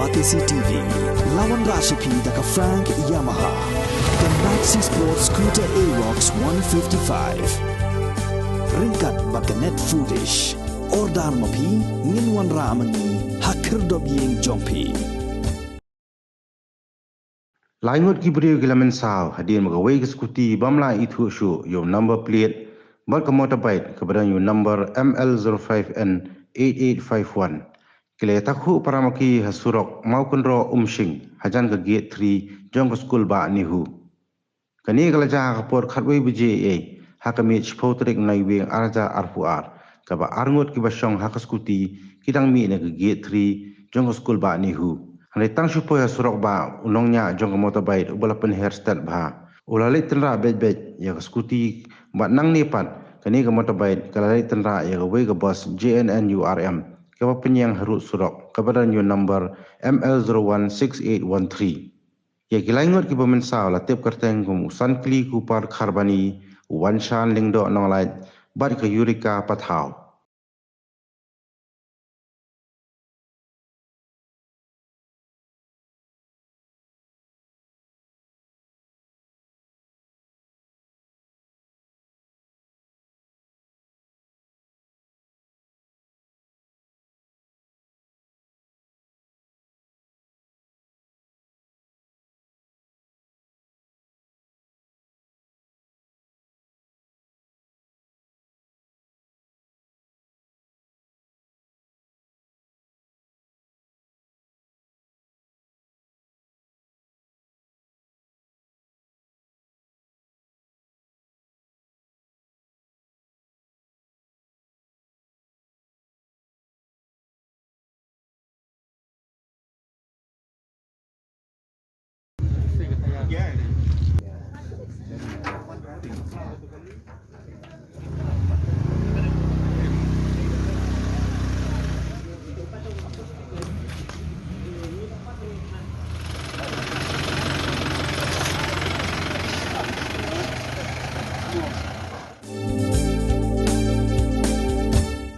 Batisi TV, lawan Rashipi daka Frank Yamaha, the Maxi Sports Scooter Aerox 155. Ringkat bakanet foodish, ordar mapi, nginwan ramani, hakir dobyeng jompi. Laingot ki beriu gilamen saw, hadir magawai ke skuti bamla itu syu, yo number plate, bar ke motorbike kepada yo number ML05N8851. Kile takhu paramaki hasurok mau kunro umsing, hajan ke gate 3, jong ke skul ba nihu. Kani kalaja kapor khatwai BJA, hakami chpotrik naiwing arja arfuar, kaba arngot ki basyong hakaskuti, kidang mi na ke gate 3, jong ke skul ba nihu. Hanai tang supaya surok ba unongnya jong ke motorbike ubalapan hairstyle ba. Ulalai tenra bet-bet ya ke skuti ba nang nepat kani ke motorbike kalalai tenra ya ke wei ke bos JNNURM. Kapa penyang harut surok kepada new number ML016813. Ya kilaingot ki pemensaw latip kerteng kum usan kli kupar karbani wan shan lingdo nonglait bat ke Yurika Pathau.